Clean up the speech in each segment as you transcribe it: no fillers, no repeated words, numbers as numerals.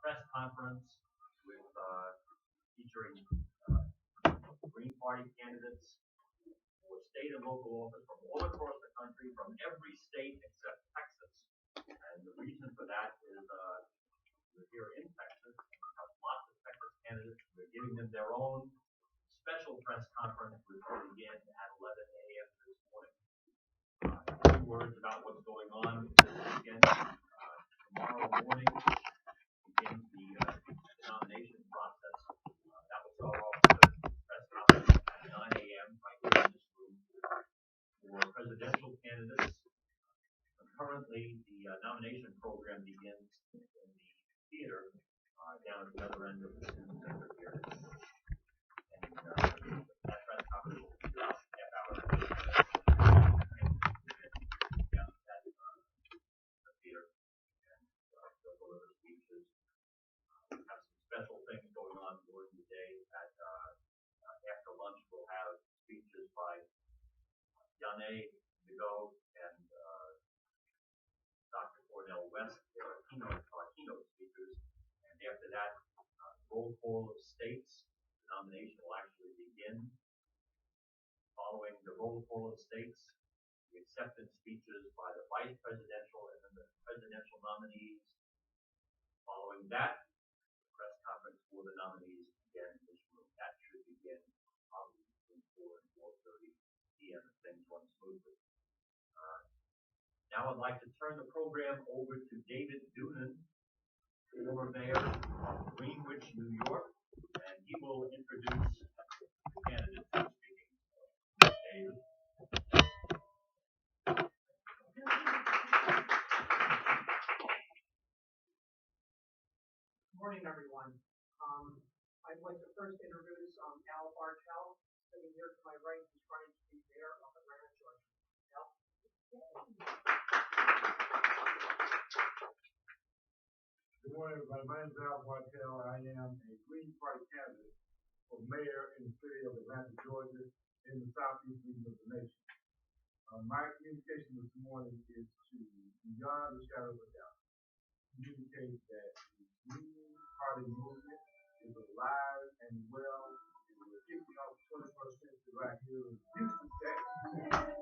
press conference with featuring Green Party candidates for state and local office from all across the country, from every state except Texas. And the reason for that is we're here in Texas, and we have lots of Texas candidates. We're giving them their own special press conference, which will begin at 11 a.m. this morning. A few words about what's going on this weekend. Tomorrow morning begins the nomination process. That will start off the press conference at 9 a.m. right here in this room for presidential candidates. Currently, the nomination program begins in the theater down at the other end of the student center here. And that press conference will be about a half hour. Down at the theater. And they'll deliver speeches. We have some special things going on during the day. After lunch, we'll have speeches by Yane Bigo and Dr. Cornell West. They are keynote speakers. And after that, roll call of states. The nomination will actually begin. Following the roll call of states, the acceptance speeches by the vice presidential and then the presidential nominees. Following that, the press conference for the nominees again in this room. That should begin probably between 4 and 4:30 p.m. if things run smoothly. Now I'd like to turn the program over to David Doonan, former mayor of Greenwich, New York, and he will introduce the candidates who are speaking. David. Good morning, everyone. I'd like to first introduce Al Bartell, sitting here to my right, who's trying to be mayor of Atlanta, Georgia. Al? Good morning, everybody. My name is Al Bartell. I am a Green Party candidate for mayor in the city of Atlanta, Georgia, in the southeast region of the nation. My communication this morning is to, beyond the shadow of a doubt, communicate that the Green Party movement is alive and well, and we're kicking off the 21st century right here in Houston, Texas.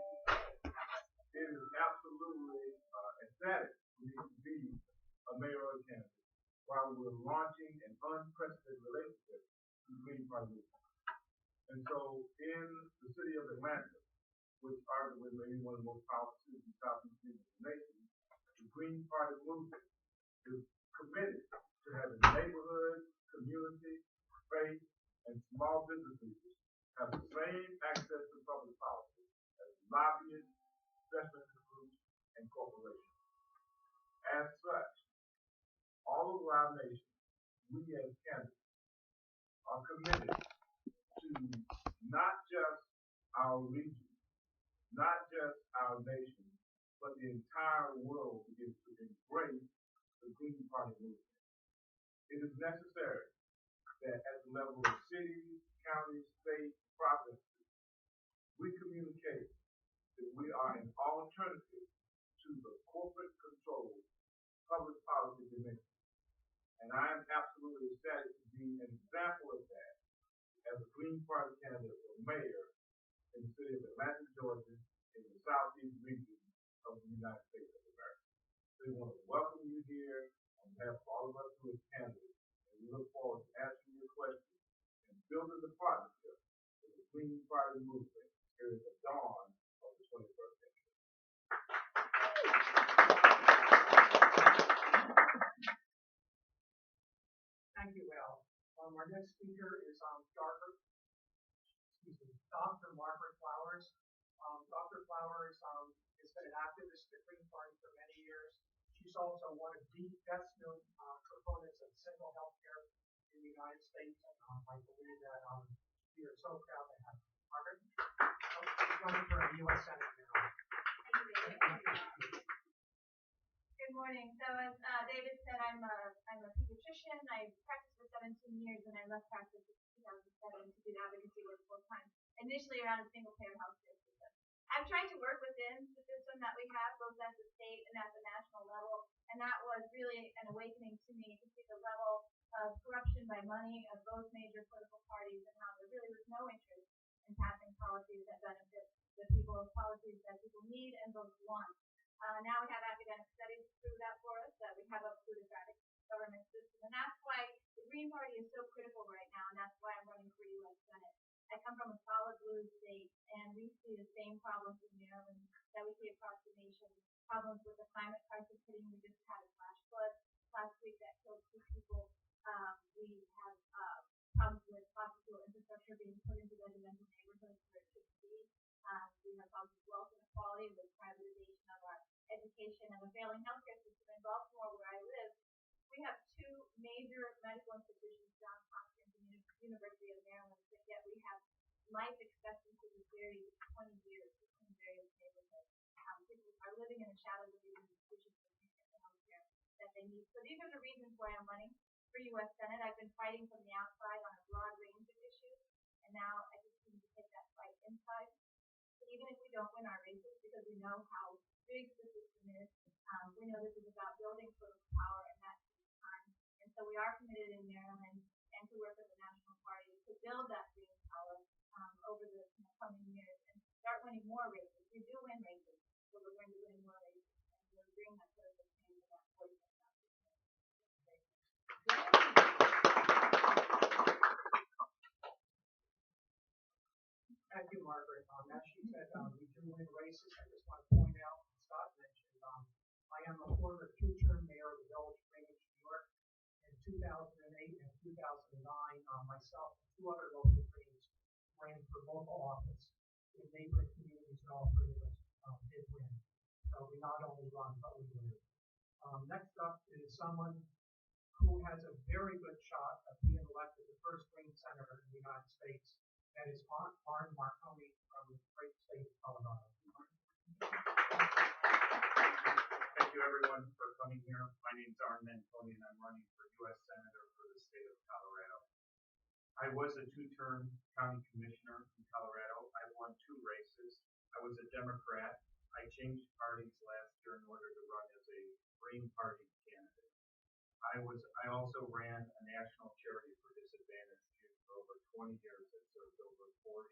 It is absolutely ecstatic for me to be a mayoral candidate while we're launching an unprecedented relationship with the Green Party movement. And so in the city of Atlanta, which arguably may be one of the most powerful cities in the southeast region of the nation, the Green Party movement is committed to having neighborhood, community, faith, and small business leaders have the same access to public policy as lobbyists, special interest groups, and corporations. As such, all over our nation, we as candidates are committed to not just our region, not just our nation, but the entire world begins to embrace the Green Party movement. It is necessary that at the level of cities, counties, states, provinces, we communicate that we are an alternative to the corporate controlled public policy dimension. And I am absolutely ecstatic to be an example of that as a Green Party candidate for mayor in the city of Atlanta, Georgia, in the southeast region of the United States of America. So we want to welcome you here on behalf of all of us who are candidates, and we look forward to answering your questions and building the partnership with the Green Party movement here at the dawn of the 21st century. Thank you, Al. Our next speaker is Dr. Margaret Flowers. Dr. Flowers has been an activist in the Green Party for many years. She's also one of the best known proponents of single health care in the United States. And I believe that we are so proud to have her. Margaret? She's running for a U.S. Senate now. Good morning. So as David said, I'm a pediatrician. I practiced for 17 years and I left practice in 2007 to do advocacy work full time, initially around a single payer healthcare system. I'm trying to work within the system that we have, both at the state and at the national level, and that was really an awakening to me to see the level by money of both major political parties and how there really was no interest in passing policies that benefit the people, policies that people need and both want. Now we have academic studies to prove that for us, that we have a plutocratic government system. And that's why the Green Party is so critical right now, and that's why I'm running for U.S. Senate. I come from a solid blue state, and we see the same problems in Maryland that we see across the nation. Problems with the climate crisis hitting. We just had a flash flood last week that killed 2 people. We have problems with fossil fuel infrastructure being put into residential neighborhoods where it shouldn't be. We have problems with wealth inequality, with privatization of our education, and a failing healthcare system. In Baltimore, where I live, we have 2 major medical institutions, Johns Hopkins and University of Maryland, but yet we have life expectancy varies 20 years in various neighborhoods. People are living in the shadows of these institutions and can't get the healthcare that they need. So these are the reasons why I'm running for U.S. Senate. I've been fighting from the outside on a broad range of issues, and now I just need to take that fight inside. So even if we don't win our races, because we know how big the system is, we know this is about building political power, and that takes time. And so we are committed in Maryland and to work with the National Party to build that green power over the coming years and start winning more races. We do win races, so we're going to win more races, and we'll bring that political change and that voice that's not Thank you, Margaret. As she said, we do win races. I just want to point out, Scott mentioned, I am a former 2-term mayor of the Village of Greenwich, New York. In 2008 and 2009, myself and 2 other local Greens ran for local office in neighboring communities, and all 3 of us did win. So we not only run, but we win. Next up is someone who has a very good shot of being elected the first Green senator in the United States. That is Arn Marconi from the great state of Colorado. Thank you, everyone, for coming here. My name is Arn Marconi, and I'm running for U.S. Senator for the state of Colorado. I was a 2-term county commissioner in Colorado. I won 2 races. I was a Democrat. I changed parties last year in order to run as a Green Party candidate. I also ran a national charity for disadvantaged youth for over 20 years that served over 40,000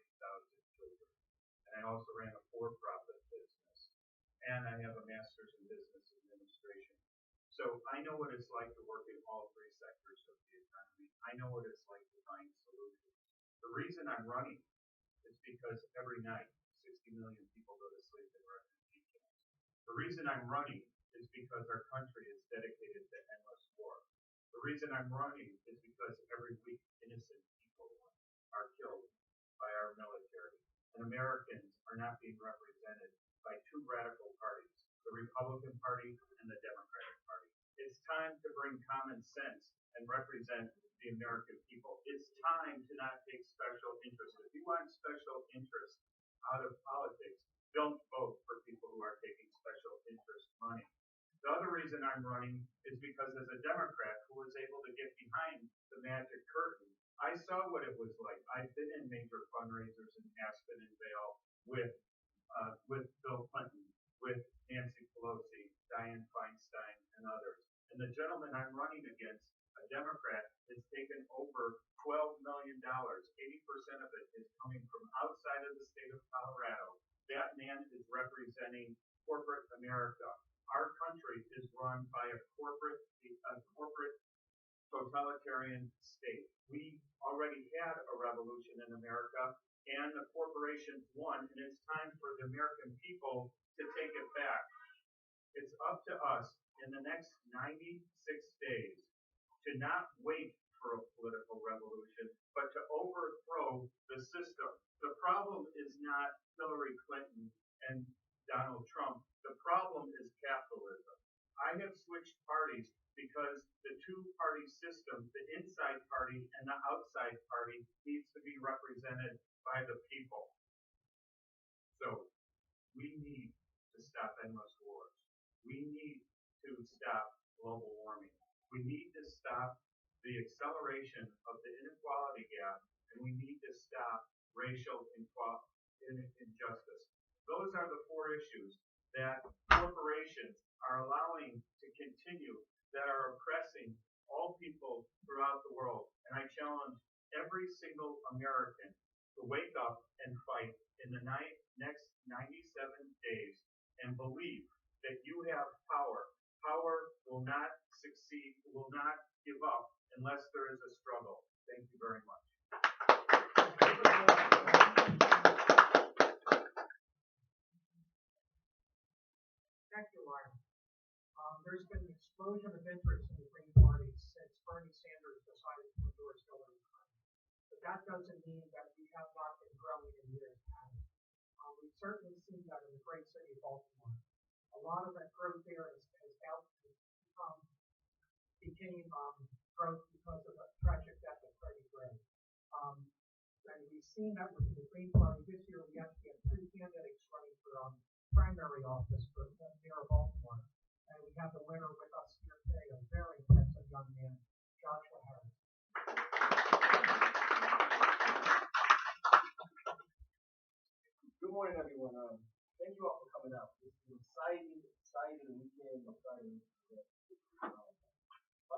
children. And I also ran a for-profit business. And I have a master's in business administration. So I know what it's like to work in all 3 sectors of the economy. I know what it's like to find solutions. The reason I'm running is because every night 60 million people go to sleep in refugee camps. The reason I'm running is because our country is dedicated to endless war. The reason I'm running is because every week innocent people are killed by our military. And Americans are not being represented by 2 radical parties, the Republican Party and the Democratic Party. It's time to bring common sense and represent the American people. It's time to not take special interest. If you want special interest out of politics, don't vote for people who are taking special interest money. The other reason I'm running is because as a Democrat who was able to get behind the magic curtain, I saw what it was like. I've been in major fundraisers in Aspen and Vail with Bill Clinton, with Nancy Pelosi, Dianne Feinstein, and others. And the gentleman I'm running against, a Democrat, has taken over $12 million. 80% of it is coming from outside of the state of Colorado. That man is representing corporate America. Our country is run by a corporate totalitarian state. We already had a revolution in America, and the corporations won, and it's time for the American people to take it back. It's up to us in the next 96 days to not wait for a political revolution, but to overthrow the system. The problem is not Hillary Clinton and Donald Trump. The problem is capitalism. I have switched parties because the 2-party system, the inside party and the outside party, needs to be represented by the people. So we need to stop endless wars. We need to stop global warming. We need to stop the acceleration of the inequality gap, and we need to stop racial injustice. Those are the 4 issues that corporations are allowing to continue, that are oppressing all people throughout the world. and I challenge every single American to wake up and fight in the next 97 days and believe that you have power. Power will not succeed, will not give up unless there is a struggle. Thank you very much. Thank you, Ryan. There's been an explosion of interest in the Green Party since Bernie Sanders decided to endorse Hillary Clinton. But that doesn't mean that we have not been growing in years past. We've certainly seen that in the great city of Baltimore. A lot of that growth there became growth because of the tragic death of Freddie Gray. And we've seen that within the Green Party. This year, we actually had 3 candidates running for primary office for mayor of Baltimore. And we have the winner with us here today, a very impressive young man, Joshua Harris. Good morning, everyone. Thank you all for coming out. This is an exciting weekend. My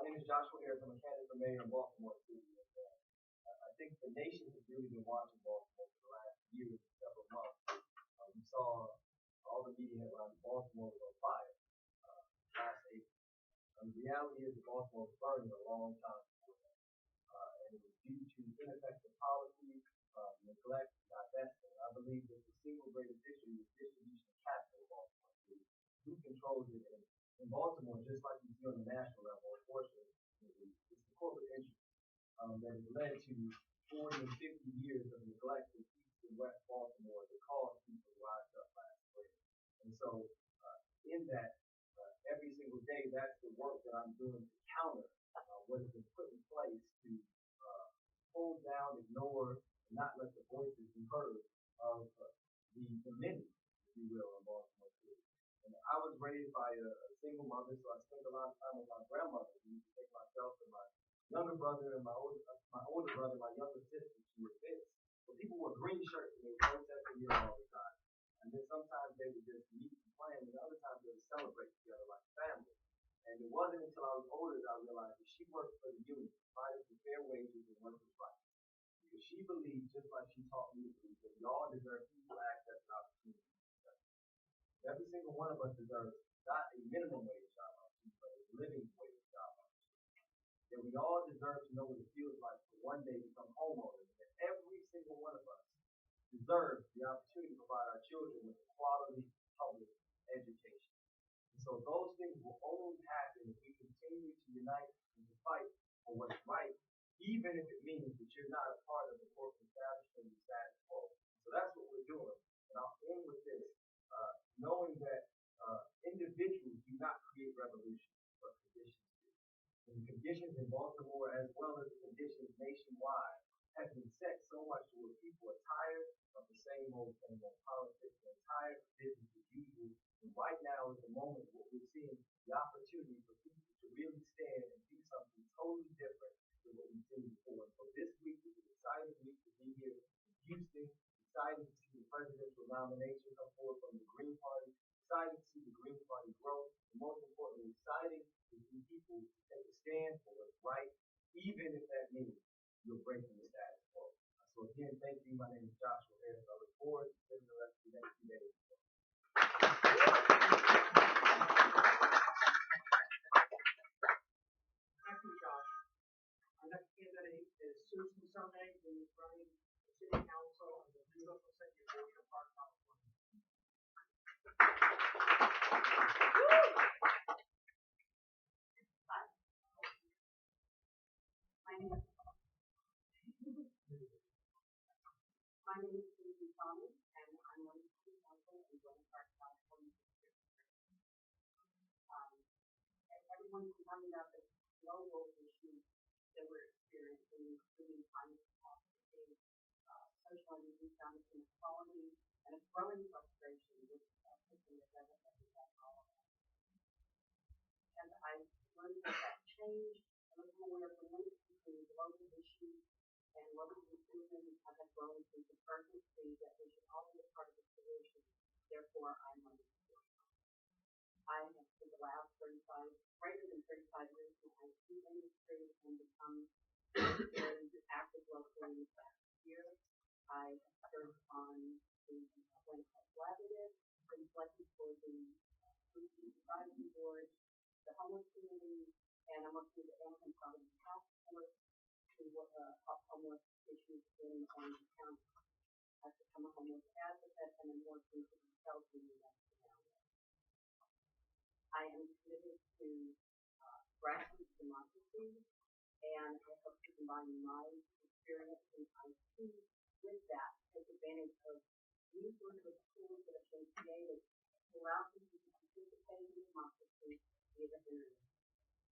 name is Joshua Harris. I'm a candidate for mayor in Baltimore City. I think the nation has really been watching Baltimore for the last year, several months. We saw all the media headlines. Baltimore was on fire last April. The reality is that Baltimore was burning a long time before that. And it was due to ineffective policy, neglect, divestment. I believe that the single greatest issue is distribution of capital in Baltimore City. Who controls it? And in Baltimore, just like you see on the national level, unfortunately, it's the corporate interest that has led to 40 and 50 years of neglect in East and West Baltimore that caused people to rise up last spring. And so, in that, every single day, that's the work that I'm doing to counter what has been put in place to hold down, ignore, and not let the voices be heard of the many, if you will, in Baltimore City. And I was raised by a single mother, so I spent a lot of time with my grandmother. We used to take myself and my younger brother and my older brother, my younger sister to events. So people wore green shirts and they were protesting here all the time. And then sometimes they would just meet and plan, and other times they would celebrate together like family. And it wasn't until I was older that I realized that she worked for the union, fighting for fair wages and workers' rights. Because she believed, just like she taught me to believe, that we all deserve equal access and opportunity. Every single one of us deserves not a minimum wage job opportunity, but a living wage job opportunity. That we all deserve to know what it feels like to one day become homeowners. And every single one of us deserves the opportunity to provide our children with a quality public education. And so those things will only happen if we continue to unite and to fight for what's right, even if it means that you're not a part of the corporate establishment and the status quo. So that's what we're doing. And I'll end with this. Knowing that individuals do not create revolutions, but conditions do. And the conditions in Baltimore, as well as the conditions nationwide, have been set so much to where people are tired of the same old politics. They're tired of business as usual. And right now is the moment where we're seeing the opportunity for people to really stand and do something totally different than what we've seen before. And so this week is an exciting week to be here in Houston. Excited to see the presidential nomination come forward from the Green Party. Excited to see the Green Party grow. And most importantly, excited to see people take a stand for what's right, even if that means you're breaking the status quo. So again, thank you. My name is Joshua Harris. I look forward to spending the rest of the next few days. Thank you, Josh. Our next candidate is Susan Somay, who is running the City Council in the beautiful city of William Park, California. Hi. My name is Susan Somay, and I'm running the City Council in William Park, California. Everyone's talking about the global issues that we're experiencing, including climate catastrophe, social and economic inequality, and a growing frustration with pushing the agenda that we have all of us. As I learned about that change, I was aware of the links between global issues and local decisions I have grown to urgency that we should all be a part of the solution. Therefore, I'm running the solution. I have spent the last greater than 35 years in the IT industry and become very I have served on the Blank Collaborative, been selected for the Food Advisory Board, the Homeless Committee, and I'm working with the Animal Poverty Task Force to help homeless issues in Orange County. I've become a homeless advocate and I'm working to help in the I am committed to grassroots democracy, and I hope to combine my experience in IT with that, take advantage of these sorts of tools that have been created to allow people to participate in democracy via the internet.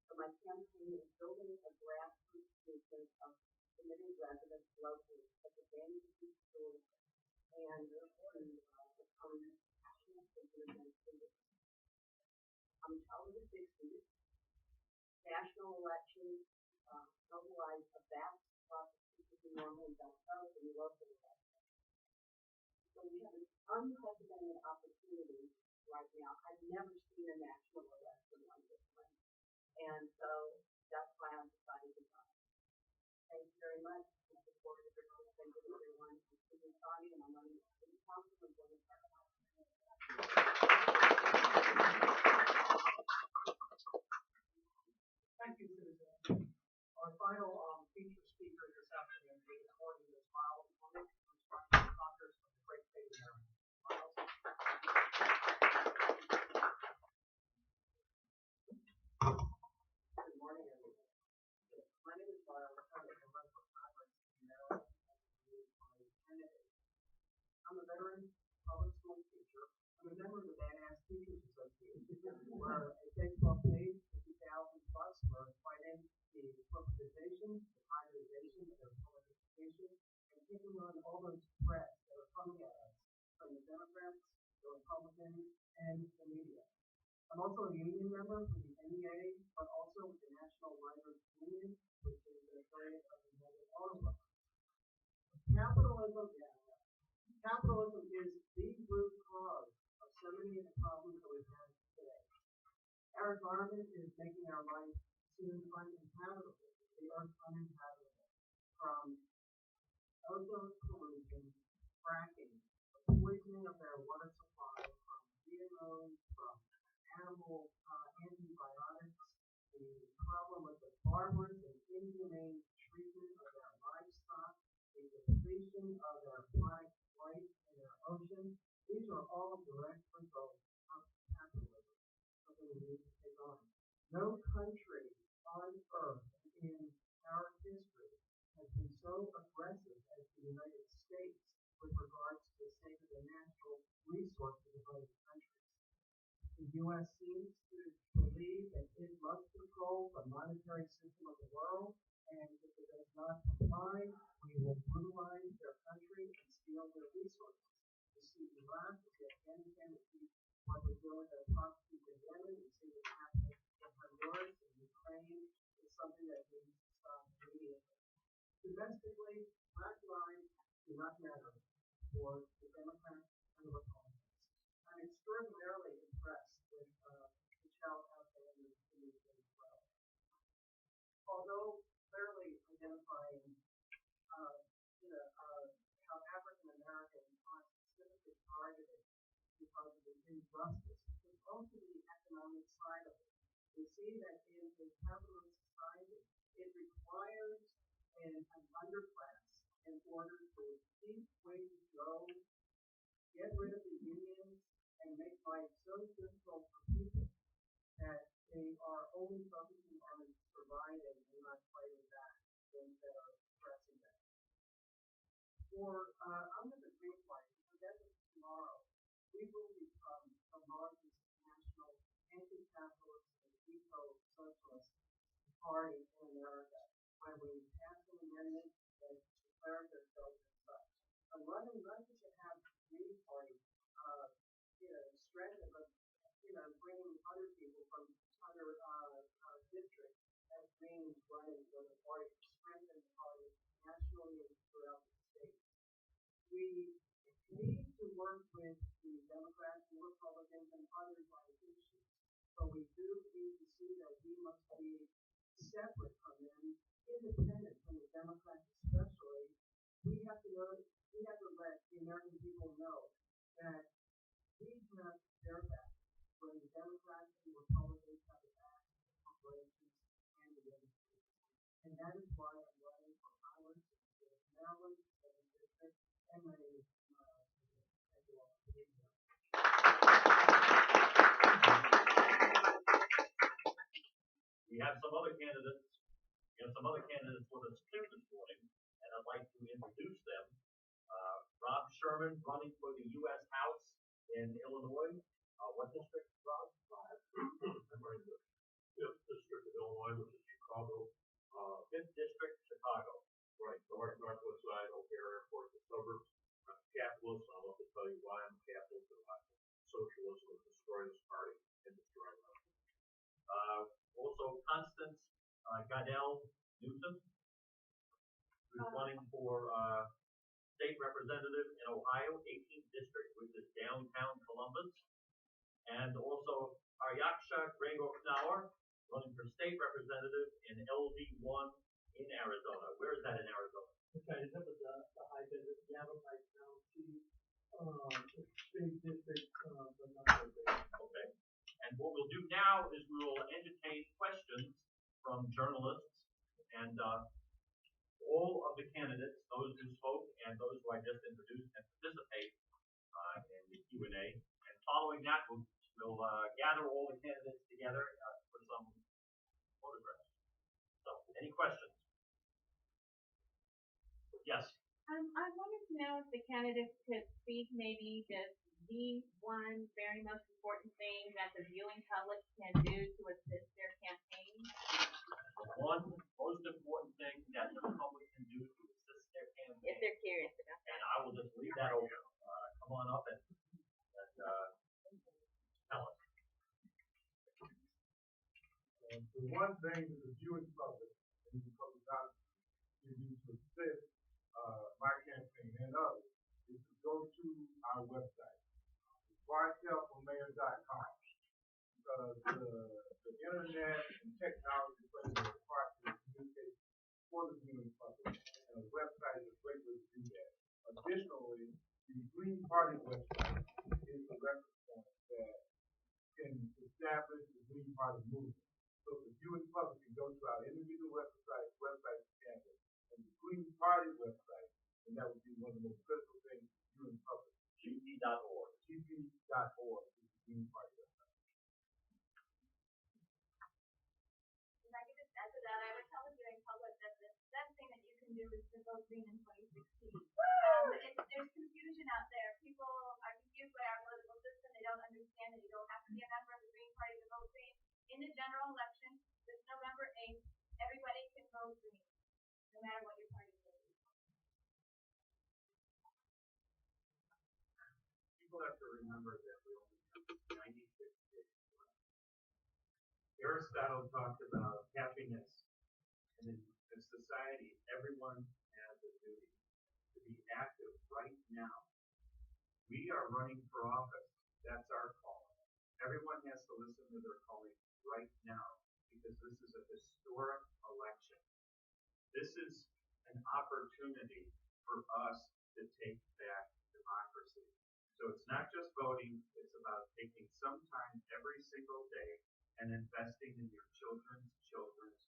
So my campaign is building a grassroots movement of committed residents locally to take advantage of these tools and to become passionate citizens. I'm a child of the 60s. National elections mobilize a vast swath of people who normally don't vote in local elections. So we have an unprecedented opportunity right now. I've never seen a national election like this one. And so that's why I'm decided to run. Thank you very much. I look forward to participating with everyone, including Connie, and I'm running for the council and going to start. Thank you, Susan. Our final feature speaker this afternoon is recording this Miles Clinic, who's running for Congress from the great state of Maryland. Miles. Good morning, everyone. My name is Miles. I'm a run for Congress in Maryland. I'm a veteran public school teacher. I'm a member of the Badass Teachers Association. We're a baseball team, 50,000 plus. We're fighting the corporatization, the privatization of their public education, and taking on all those threats that are coming at us from the Democrats, the Republicans, and the media. I'm also a union member for the NEA, but also with the National Writers Union, which is an affiliate of the United Auto Workers. Capitalism is the root cause of so many of the problems that we have today. Our environment is making our life soon uninhabitable, the earth uninhabitable, from ozone pollution, fracking, the poisoning of their water supply, from GMOs, from animal antibiotics, the problem with the barbarous and inhumane treatment of their livestock, the depletion of their aquatic life in their ocean. These are all direct results of capitalism, something we need to take on. No country on earth in our history has been so aggressive as the United States with regards to the state of the natural resources of other countries. The U.S. seems to believe that it must control the monetary system of the world, and if it does not comply, we will brutalize their country and steal their resources. We see Iraq, we see Afghanistan, we see what we're doing with our proxies in Yemen, we see what's happening in Honduras and Ukraine. It's something that needs to stop immediately. Domestically, black lives do not matter for the Democrats and the Republicans. I'm extraordinarily impressed with Michelle out there in the community as well. Although clearly identifying how African Americans are specifically targeted because of the injustice, there's also the economic side of it. We see that in a capitalist society, it requires an underclass in order to keep wages low, get rid of the unions, and make life so difficult for people that they are only focusing on surviving and not fighting back those that are oppressing them. Under the Green Party, for decades tomorrow, we will become the largest national anti-capitalist and eco-socialist party in America when we pass an amendment that declares ourselves as such. I'm running not just to have the Green Party strengthen, but bringing other people from other districts as Greens running for the party to strengthen the party nationally and throughout the state. We need to work with the Democrats and Republicans and others on issues, but we do need to see that we must be separate from them, independent from the Democrats especially. We have to American people know that we have their back when the Democrats and Republicans have the back of the corporations and the industry. And that is why I'm running for Congress in Maryland, Second District, and my name is thank you all for being here. We have some other candidates. We have some other candidates with us here this morning, and I'd like to introduce them. Rob Sherman, running for the U.S. House in Illinois. What district, Rob? I'm running the 5th District of Illinois, which is Chicago. 5th District, Chicago. Right, northwest side, O'Hare Airport, the suburbs. I'm a capitalist, and I'll have to tell you why I'm a capitalist and why socialism will destroy this party and destroy life. Also, Constance Goodell Newsom, who's running for state representative in Ohio, 18th District, which is downtown Columbus. And also Aryaksha Gregor-Knauer, running for state representative in LD1 in Arizona. Where is that in Arizona? Okay, that was the high desert, Yavapai County, big district, but not so big. Okay. And what we'll do now is we will entertain questions from journalists and all of the candidates, those who spoke and those who I just introduced, and participate in the Q&A. And following that, we'll gather all the candidates together for some photographs. So, any questions? Yes. I wanted to know if the candidates could speak maybe just the one very most important thing that the viewing public can do to assist their campaign. The one most important thing that the public can do to assist their campaign. If they're curious about that. And I will just leave that open. Come on up and tell us. The one thing that the viewing public and the public can do to assist my campaign and others is to go to our website, bartelformayor.com, because the internet and technology plays a part in communication for the viewing public, and the website is a great way to do that. Additionally, the Green Party website is a reference point that can establish the Green Party movement. So the viewing public can go to our individual websites together, and the Green Party website, and that would be one of the most critical things viewing public. GP.org. GP.org is the Green Party website. If I could just add to that, I would tell the viewing public that the best thing that you can do is to vote green in 2016. There's confusion out there. People are confused by our political system. They don't understand that you don't have to be a member of the Green Party to vote green. In the general election, this November 8th, everybody can vote green, no matter what your party is. People have to remember that we only have 96 days left. Aristotle talked about happiness, and in society, everyone has a duty to be active right now. We are running for office. That's our call. Everyone has to listen to their calling right now, because this is a historic election. This is an opportunity for us to take back democracy. So it's not just voting, it's about taking some time every single day and investing in your children's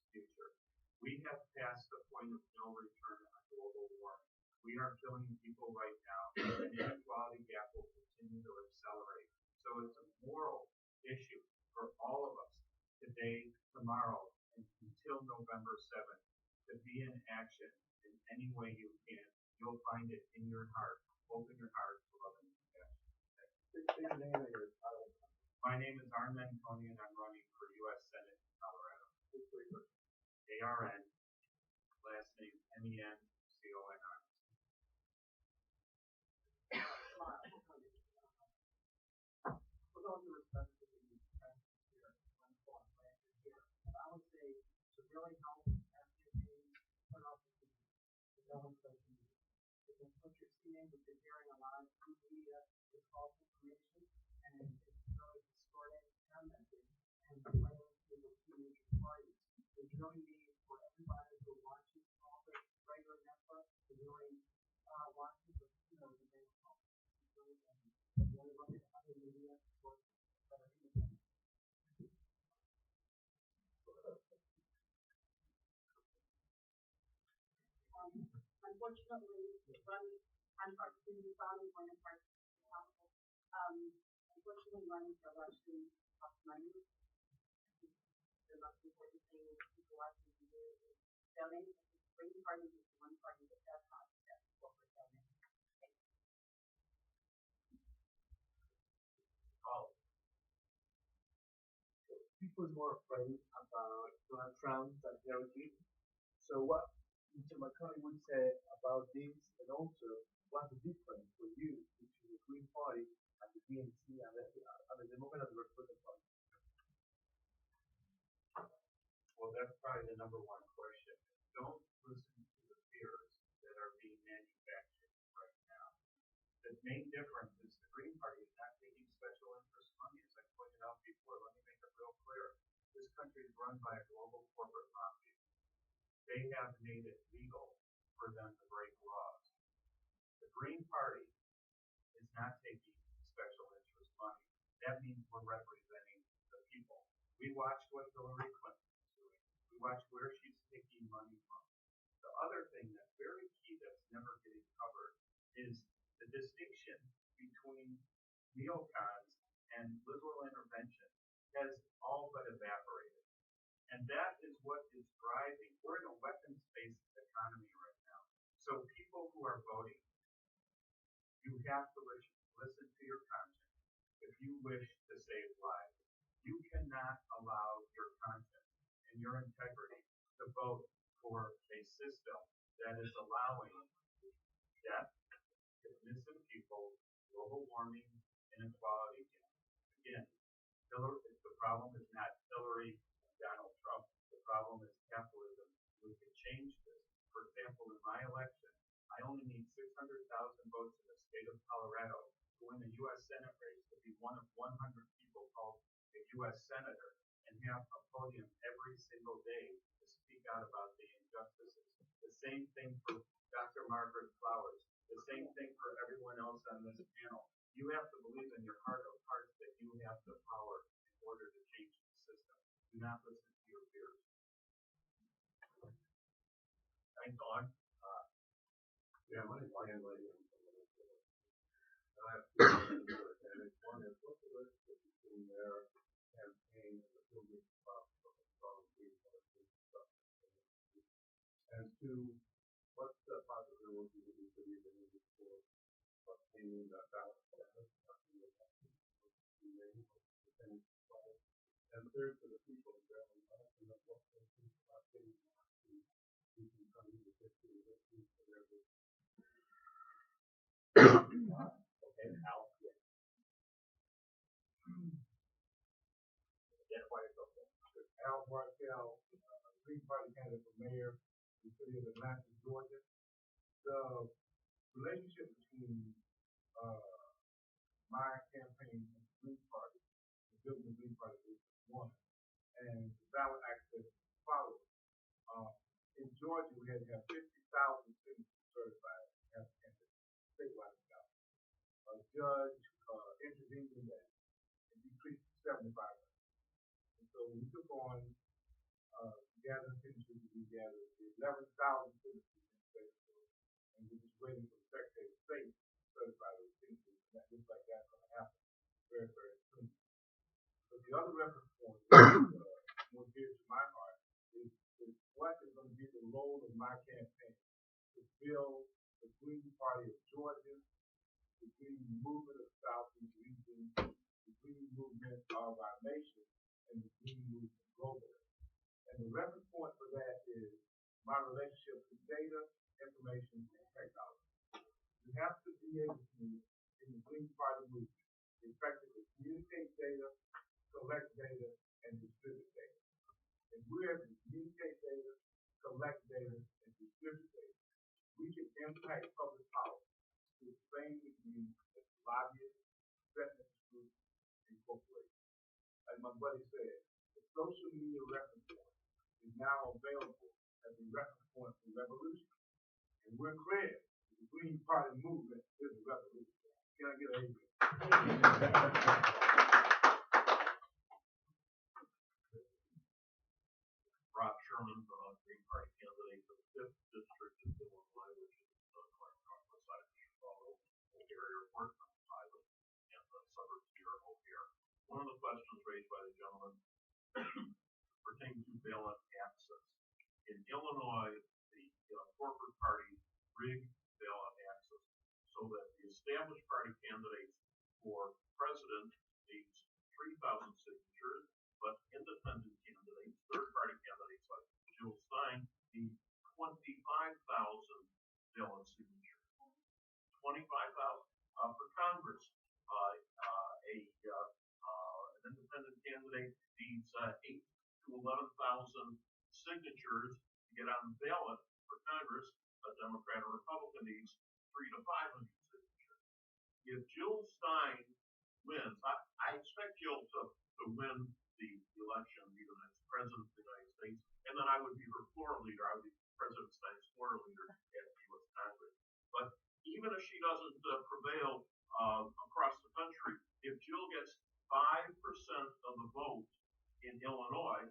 future. We have passed the point of no return on global warming. We are killing people right now. The inequality gap will continue to accelerate. So it's a moral issue for all of us today, tomorrow, and until November 7th to be in action in any way you can. You'll find it in your heart. Open your heart to love and compassion. My name is Arn Manconi, and I'm running for U.S. Senate in Colorado. ARN, last name MENCONI. With all due respect to the press here, wonderful and glad you're here. But I would say to really help our campaigns, turn off the TV, to go on social media. Because what you're seeing, what you're hearing a lot through media is false information, and it's really distorting our message and playing to the two major parties. There's really need for everybody who watches all the regular Netflix to really watch the main call. unfortunately, students body when it's hard to possible. Unfortunately, running for election costs money. The most important thing that people like to do is donate. The Green Party is the one party that does not accept corporate donations. People are more afraid about Donald Trump than Hillary Clinton. So what Mr. McConnell would say about this, and also what's the difference for you between the Green Party and the DNC and the Democrat and the Republican Party? Well, that's probably the number one question. Don't listen to the fears that are being manufactured right now. The main difference is the Green Party is not taking special interest money, as I pointed out before. Let me make it real clear. This country is run by a global corporate mafia. They have made it legal for them to break laws. The Green Party is not taking special interest money. That means we're representing the people. We watched what Hillary Clinton is doing. We watched where she's taking money from. The other thing that's very key that's never getting covered is the distinction between neocons and liberal intervention has all but evaporated. And that is what is driving. We're in a weapons-based economy right now. So people who are voting, you have to listen to your conscience if you wish to save lives. You cannot allow your conscience and your integrity to vote for a system that is allowing death, innocent people, global warming, inequality. Again, the problem is not Hillary and Donald Trump. The problem is capitalism. We can change this. For example, in my election, I only need 600,000 votes in the state of Colorado to win the U.S. Senate race to be one of 100 people called a U.S. Senator and have a podium every single day to speak out about the injustices. The same thing for Dr. Margaret Flowers. The same thing for everyone else on this panel. You have to believe in your heart of hearts that you have the power in order to change the system. Do not listen to your fears. Thanks, Dawn. Yeah, my landlady and I have two advantage. One is what's the relationship between their campaign and the building from Green Party stuff? And two, what's the possibility that we could even use it for obtaining the ballot status after the election? And third, for the people in Maryland, I don't know what they think about getting to we can come in with 50 elections for their Okay, Al. Identify yourself. Al Bartel, Green Party candidate for mayor in the city of Atlanta, Georgia. The relationship between my campaign and the Green Party, the building the Green Party is one, and the ballot access follows. In Georgia, we had to have 50,000 signatures certified as a candidate, statewide ballot. A judge intervened in that and decreased to 75. And so we took on gathering signatures, we gathered 11,000 signatures in the state of Georgia, and we're just waiting for the Secretary of State to certify those signatures, and that looks like that's going to happen very, very soon. But the other reference point is more dear to my heart is what is going to be the role of my campaign to build the Green Party of Georgia, the Green Movement of the Southeast region, the Green Movement of our nation, and the Green Movement globally. And the reference point for that is my relationship to data, information, and technology. You have to be able to, in the Green Party movement, effectively communicate data, collect data, and distribute data. And we're able to communicate data, collect data, and distribute data. We can impact public policy through the same we can use as lobbyists, business groups, and corporations. As my buddy said, the social media reference point is now available as a reference point for revolution. And we're clear that the Green Party movement is a revolution. Can I get an amen? Rob Sherman, Green Party candidate for the 5th District of Illinois, which is one of the questions raised by the gentleman pertains to ballot access. In Illinois, the corporate party rigged ballot access so that the established party candidates for president needs 3,000 signatures, but independent candidates, third party candidates like Jill Stein, need 25,000 ballot signatures. 25,000 for Congress. An independent candidate needs 8 to 11,000 signatures to get on the ballot for Congress. A Democrat or Republican needs 300 to 500 signatures. If Jill Stein wins, I expect Jill to win the election, be the next president of the United States, and then I would be her floor leader. I would be President Stein's floor leader at the U.S. Congress. But even if she doesn't prevail across the country, if Jill gets 5% of the vote in Illinois,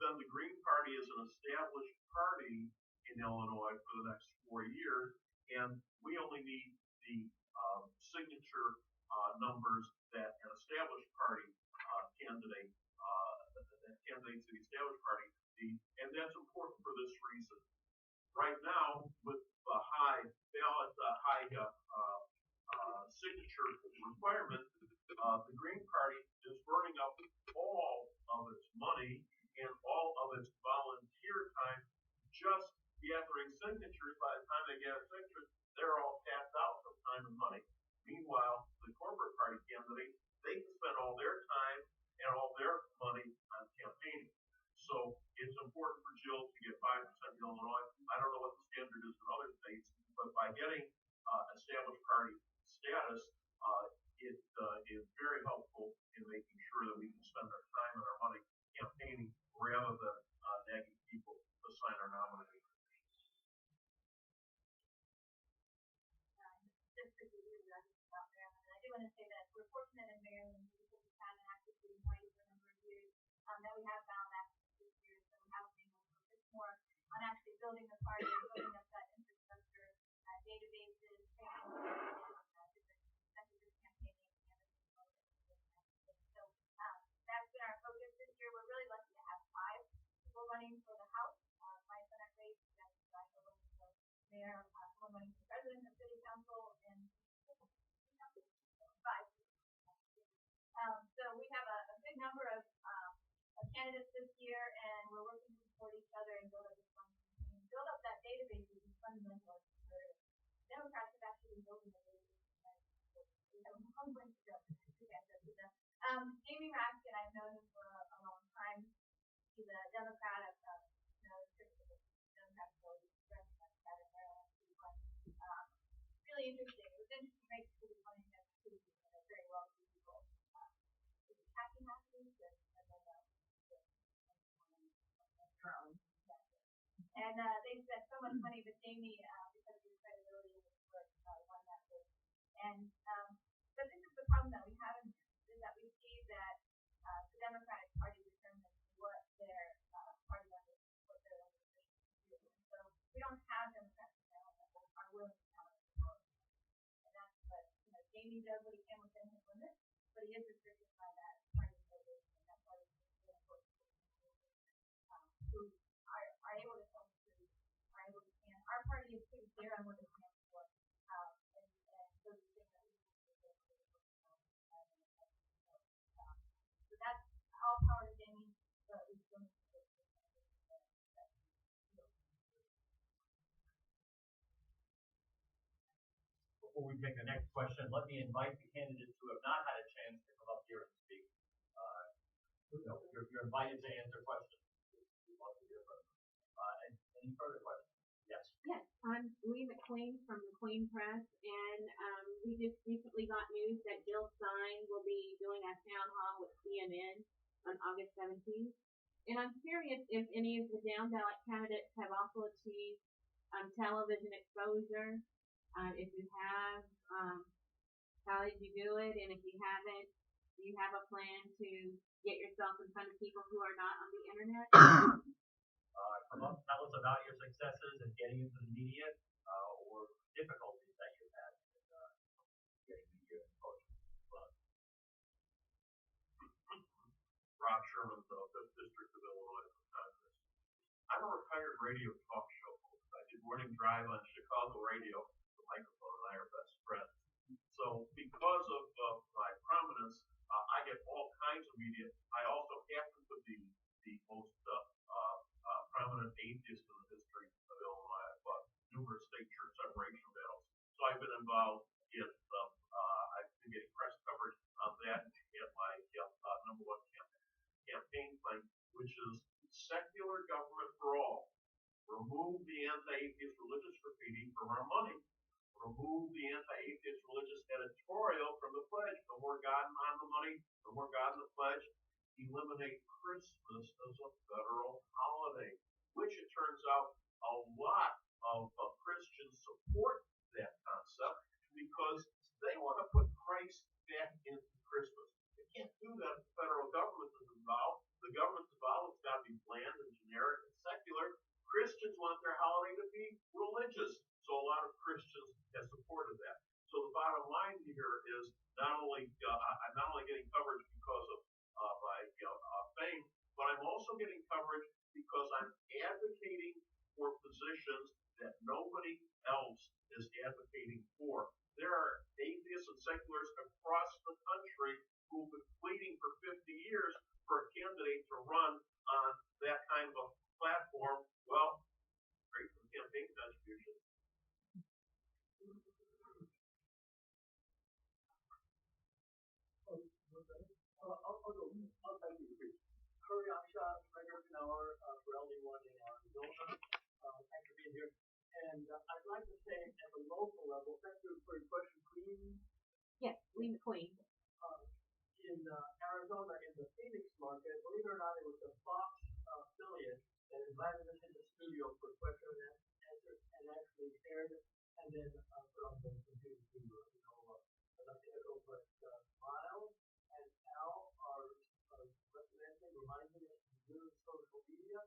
then the Green Party is an established party in Illinois for the next 4 years, and we only need the signature numbers that an established party candidate, that candidates to the established party need, and that's important for this reason. Right now, with the high ballot, signature requirement, the Green Party is burning up all of its money and all of its volunteer time just gathering signatures. By the time they gather signatures, they're all tapped out from time and money. Meanwhile, the corporate party candidates, they can spend all their time and all their money on campaigning. So it's important for Jill to get 5% in Illinois. I don't know what the standard is in other states, but by getting established party status, it is very helpful in making sure that we can spend our time and our money campaigning rather than nagging people to sign our nominating petitions. Just to give you about Maryland, I do want to say that we're fortunate in Maryland because we've had an active Green Party for a number of years, that we have ballot access this year, so we have been able to focus more on actually building the party and building up that infrastructure, databases, training, that's been our focus this year. We're really lucky to have 5 people running for the House. My Senate race, that's Joshua running for mayor, someone running for president of city council, and 5. So we have a good number of candidates this year, and we're working to support each other and build up this fund campaign. Build up that database is fundamental for Democrats have actually been building a database. We have a long way to go to get this. Amy Raskin, I've known him for a long time. He's a Democrat of Democrat Party, Democrat in Maryland. Really interesting. It was interesting, right? Because he's running as two very wealthy people. Is it Kathy Matthews? I don't know. And they spent so much money with Jamie because of his credibility and his work won that vote. And but this is the problem that we have in here, is that we see that the Democratic Party determines what their party members, what their officials do. And so we don't have Democrats now that are willing to challenge the policy. And that's what Jamie does what he can within his limits, but he is restricted by that party affiliation, and that's why it's really important who are able to tell the truth, are able to stand. Our party is pretty clear on what it stands for, and those are things that we need to do. So that's all power to Jamie, but we still need to get to Before we take the next question, let me invite the candidates who have not had a chance to come up here and speak. You're invited to answer questions. We'd love to hear from them. Any further questions? Yes. Yes, I'm Lee McQueen from McQueen Press, and we just recently got news that Jill Stein will be doing a town hall with CNN on August 17th. And I'm curious if any of the down ballot candidates have also achieved television exposure. If you have, how did you do it? And if you haven't, do you have a plan to get yourself in front of people who are not on the internet? Come up, tell us about your successes in getting into the media or difficulties that you've had in getting media exposure. Rob Sherman, the 5th District of Illinois from Congress. I'm a retired radio talk show host. I did morning drive on Chicago radio. The microphone and I are best friends. So because of my prominence, I get all kinds of media. I also happen to be the most prominent atheist in the history of Illinois. I've fought numerous state church separation battles. So I've been involved in, I've been getting press coverage on that and my number one campaign plan, which is secular government for all. Remove the anti-atheist religious graffiti from our money. Remove the anti-atheist religious editorial from the pledge. No more God on the money, no more God in the pledge. Eliminate Christmas as a federal holiday, which it turns out a lot of Christians support that concept because they want to put Christ back into Christmas. They can't do that if the federal government is involved. The government's involved. It's got to be bland and generic and secular. Christians want their holiday to be religious. So a lot of Christians have supported that. So the bottom line here is not only I'm not only getting coverage because of my fame, but I'm also getting coverage because I'm advocating for positions that nobody else is advocating for. There are atheists and seculars across the country who've been pleading for 50 years for a candidate to run on that kind of a platform. Well, great for the campaign contribution. I'll thank you. Curry Aksha, Gregor Knauer, for LD1 in Arizona. Thanks for being here. And I'd like to say at the local level, thank you for your question, Queen. Yes, Queen the Queen. In Arizona, in the Phoenix market, believe it or not, it was the Fox affiliate that invited us into the studio for question and answer and actually aired and then put on the computer to, I'd like to echo what Miles and Al are recommending, reminding us to use social media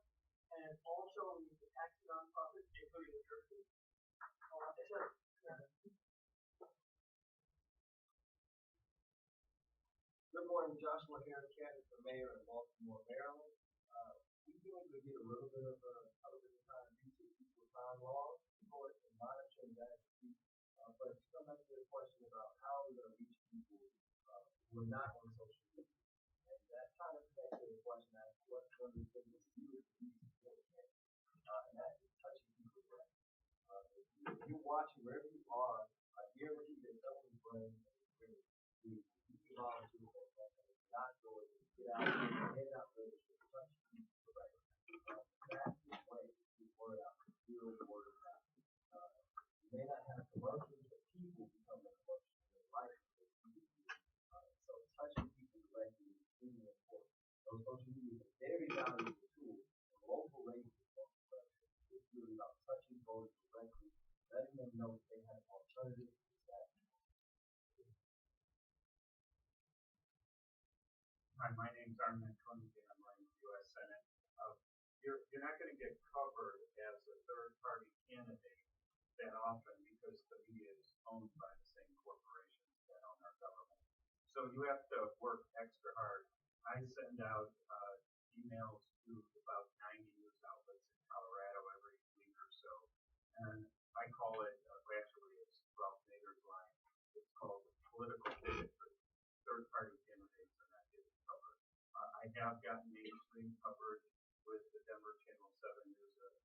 and also the taxi nonprofits, including the churches, etc. Good morning, Joshua Harris, candidate for mayor in Baltimore, Maryland. We do need to get a little bit of television time due to equal time laws, of course, and monitoring that. But to come back to the question about how we're going to reach people who are not on social media, and that kind of connects to the question as what one of the things that you would be supporting, and that is touching people's lives. If you're watching wherever you are, I guarantee that someone's brain is really volunteer not going to get out and hand out register, touch people, right? That's the way to get word out, build word out. You may not have commercials, but people become the commercials in their life. So touching people directly is extremely important. Those social media is a very valuable tool. The local races, it's really about touching voters directly, letting them know that they have alternatives to that. Hi, my name's Armin Koenig, and I'm running for U.S. Senate. You're not going to get covered as a third-party candidate that often because the media is owned by the same corporations that own our government. So you have to work extra hard. I send out emails to about 90 news outlets in Colorado every week or so, and I call it, actually it's Ralph Nader's line, it's called political pivot for third-party candidates, and that is covered. I have gotten mainstream coverage with the Denver Channel 7 News, and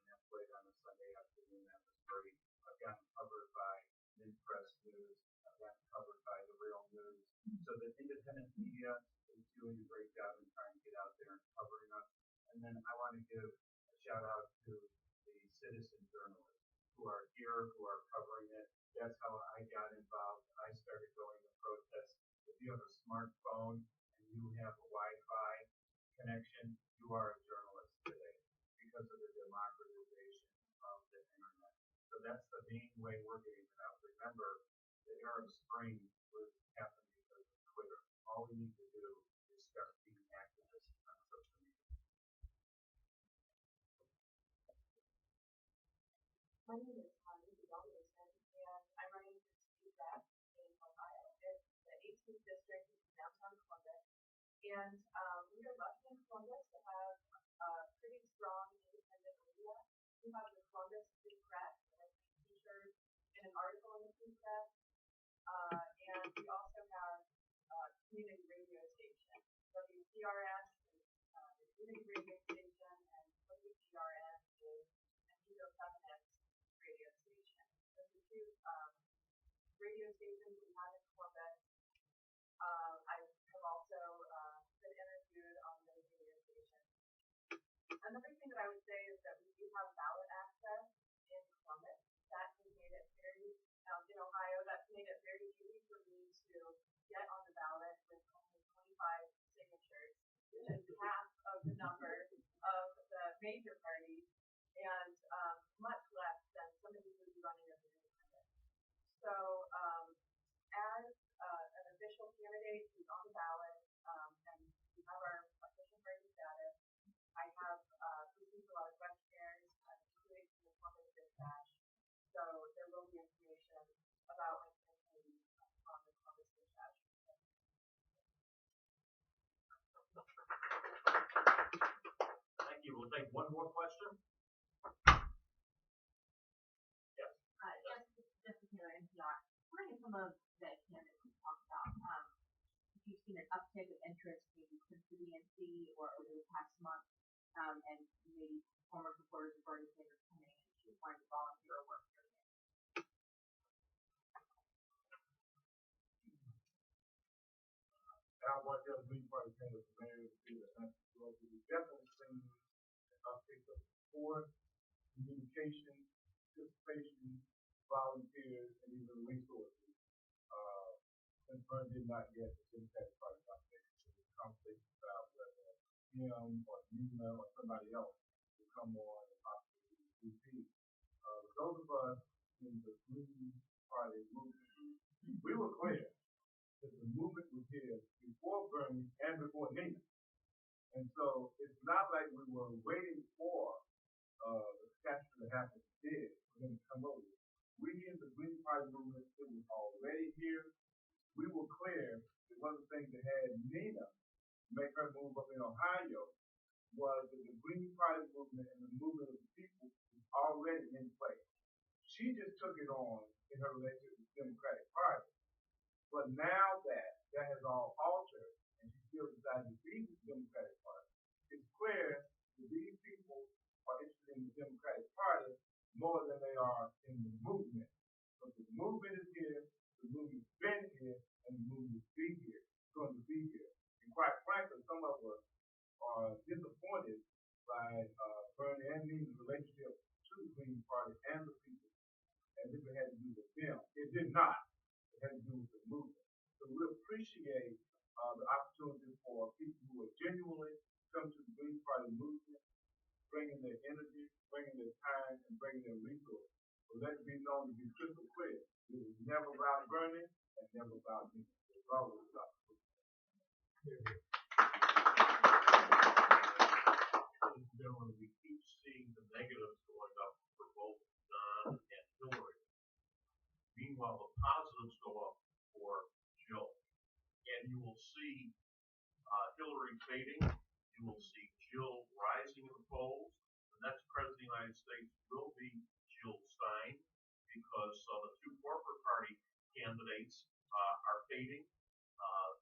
that played on a Sunday afternoon. That was great. I've gotten covered by Mid-Press News. I've gotten covered by the Real News. So the independent media is doing a great job in trying to get out there and covering us. And then I want to give a shout out to the citizen journalists who are here, who are covering it. That's how I got involved. I started going to protests. If you have a smartphone and you have a Wi-Fi connection, you are a journalist today because of the democratization of the internet. So that's the main way we're getting it out. Remember, the Arab Spring was happening because of Twitter. All we need to do is start being activists on social media. My name is Lucy Wilson, and I'm running for state rep in Ohio. It's the 18th district in downtown Columbus. And we are lucky in Columbus to have a pretty strong independent media. We have the Columbus Free Press, and I think featured in an article in the Free Press. And we also have community radio station, WCRS is the community radio station, and WGRS is Amigo 7X radio station. Those are two radio stations we have in Columbus. I have also been interviewed on those radio stations. Another thing that I would say is that we do have ballot access in Columbus. That has made it very, in Ohio, that's made it very easy for me to get on the ballot with only 25 signatures, which is half of the number of the major parties, and much less than somebody who would be running as an independent. So as an official candidate who's on the ballot, and we have our official party status, I have received a lot of questionnaires, including from the Columbus Dispatch. So there will be information about my campaign on the Columbus Dispatch. Thank you. We'll take one more question. Yes. Yes, just here at NPR. What are some of the candidates we talked about? If you've seen an uptick of interest maybe since the DNC or over the past month, and maybe former supporters of Bernie Sanders coming in to find volunteer work during it. Al Bartell, Green Party candidate for mayor of the city of Atlanta, Georgia. We've definitely seen an uptick of support, communication, participation, volunteers, and even resources. Since Bernie did not get the Democratic Party nomination, so there's conversation about whether him or Nina or somebody else will come on and possibly be VP. Those of us in the Green Party movement, we were clear that the movement was here before Bernie and before Nina. And so it's not like we were waiting for the statue to happen. It did. We're going to come over. We in the Green Party movement, it was already here. We were clear that one of the things that had Nina make her move up in Ohio was that the Green Party movement and the movement of the people was already in place. She just took it on in her relationship with the Democratic Party. But now that that has all altered and she still decided to be with the Democratic Party, it's clear that these people are interested in the Democratic Party more than they are in the movement. So the movement is here, the movement's been here, and the movement is going to be here. And quite frankly, some of us are disappointed by Bernie and Nina's relationship to the Green Party and the people, as if it had to do with them. It did not. It had to do with the movement. So we appreciate the opportunity for people who are genuinely come to the Green Party movement, bringing their energy, bringing their time, and bringing their resources. So let it be known to be crystal clear. It was never about Bernie and never about me. It was always about the movement. Ladies and gentlemen, we keep seeing the negatives going up for both Don and Hillary. Meanwhile, the positives go up for Jill. And you will see Hillary fading. You will see Jill rising in the polls. The next president of the United States will be Jill Stein because the two corporate party candidates are fading.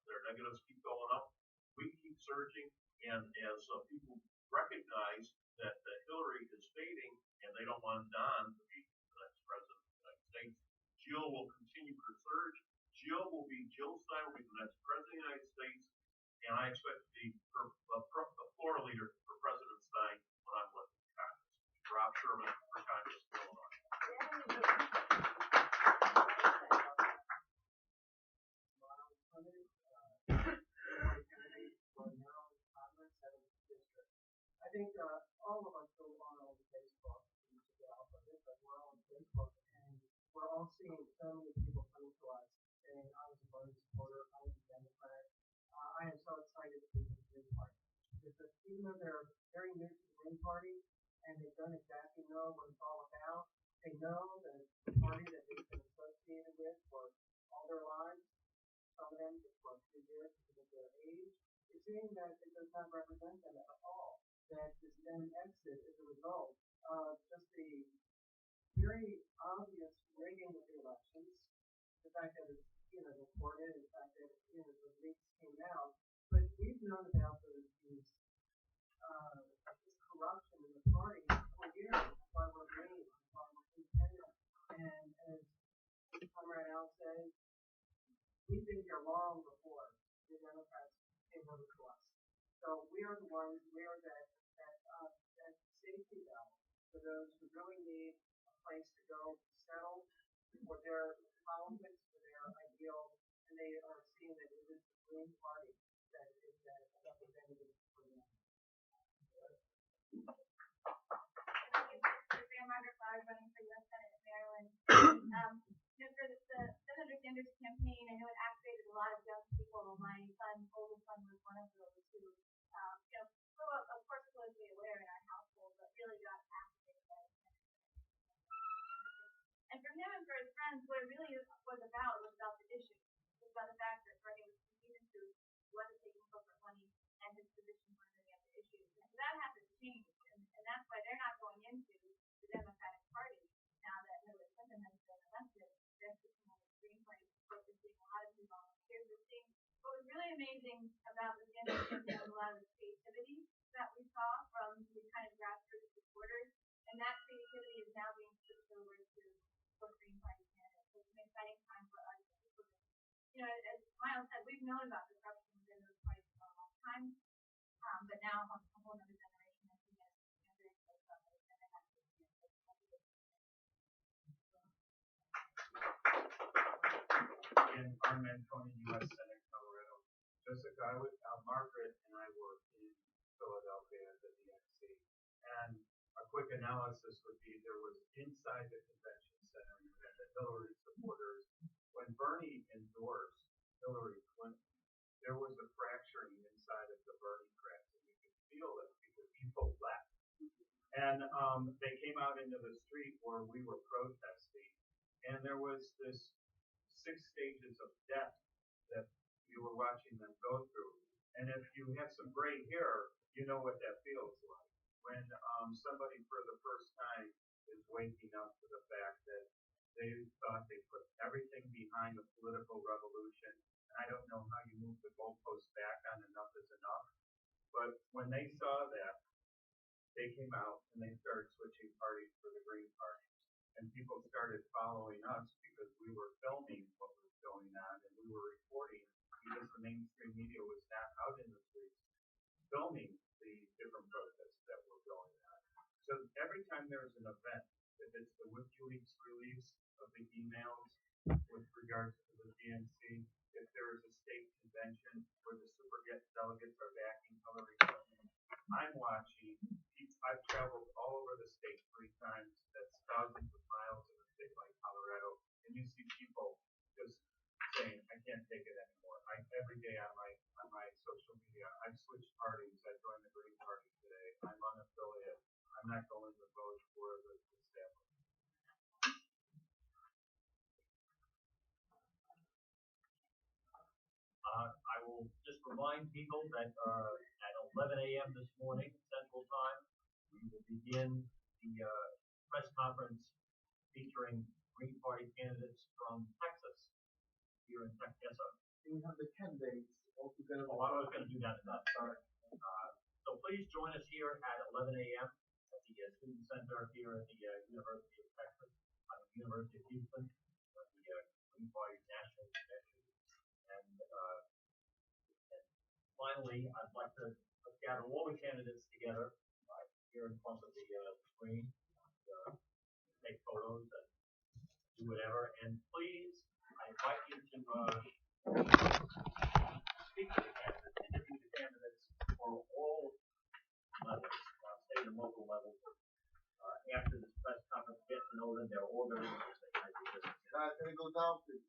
Their negatives keep going up. We keep surging. And as people recognize that Hillary is fading and they don't want Don to be the next president of the United States, Jill will continue to surge. Jill will be Jill Stein, will be the next president of the United States, and I expect to be the Florida leader for President Stein when I'm elected to Congress. Rob Sherman for Congress, Illinois. I think all of us go on Facebook, we're all on Facebook, and we're all seeing so many people coming to us saying, I was a Bernie supporter, I was a Democrat. I am so excited to be in the Green Party. Because even though they're very new to the Green Party, and they don't exactly know what it's all about, they know that it's the party that they've been associated with for all their lives. Some of them just for a few years because of their age. is saying that it does not represent them at all, that this then exit is a result of just a very obvious rigging of the elections, the fact that it's, reported, the fact that, the leaks came out, but we've known about this corruption in the party for years. That's why we're green, that's why we're independent. And as Comrade Al said, we've been here long before the Democrats came over to us. So we are the ones, we are that safety valve for those who really need a place to go settle for their politics, for their ideals, and they are seeing that it is the Green Party that is that representative for them. Margaret Flowers running for U.S. Senate in Maryland. For the Senator Sanders campaign, I know it activated a lot of young people. My oldest son was one of those who, of course, politically aware in our household, but really got activated by the and for him and for his friends, what it really was about the issue. It was about the fact that Bernie was competing through wasn't taking corporate money and his position on many other issues. And so that has to change, and that's why they're not going into the Democratic Party now that Hillary Clinton has been elected. They're sitting on the Green Party. We're seeing a lot of new volunteers. We're seeing what was really amazing about the Sanders campaign was a lot of the creativity that we saw from the kind of grassroots supporters, and that creativity is now being switched over to Green Party candidates. So it's an exciting time for us. As Miles said, we've known about the corruption within those parties for a long time, but now a whole other generation has seen it very close up, and it has to be Again, I'm Antony, U.S. Senate, Colorado. Jessica, Margaret and I were in Philadelphia at the DNC, and a quick analysis would be there was inside the convention center, you had the Hillary supporters. When Bernie endorsed Hillary Clinton, there was a fracturing inside of the Bernie press, and you could feel it because people left. And they came out into the street where we were protesting, and there was this 6 stages of death that you were watching them go through. And if you have some gray hair, you know what that feels like. When somebody for the first time is waking up to the fact that they thought they put everything behind the political revolution. And I don't know how you move the goalposts back on enough is enough. But when they saw that, they came out and they started switching parties for the Green Party. And people started following us because we were filming what was going on and we were reporting because the mainstream media was not out in the streets filming the different protests that were going on. So every time there's an event, if it's the WikiLeaks release of the emails with regards to the DNC, if there is a state convention where the super delegates are backing Hillary Clinton, I'm watching. I've traveled all over the state 3 times. That's thousands of miles in a state like Colorado, and you see people just saying, "I can't take it anymore." Every day on my social media, I've switched parties. I joined the Green Party today. I'm unaffiliated. I'm not going to vote for the establishment. I will just remind people that at 11 a.m. this morning, Central Time, we will begin the press conference featuring Green Party candidates from Texas, here in Texas. Yes, sir. We have the candidates all together. Oh, I was going to do that. Sorry. So please join us here at 11 a.m. at the Student Center here at the University of Texas, University of Houston, at the Green Party National Convention. And finally, I'd like to gather all the candidates together here in front of the screen, take photos and do whatever. And please, I invite you to speak to the candidates, interview the candidates for all levels, state and local levels. After this press conference, get to know them. They're all very interesting. Guys, can we go down, please?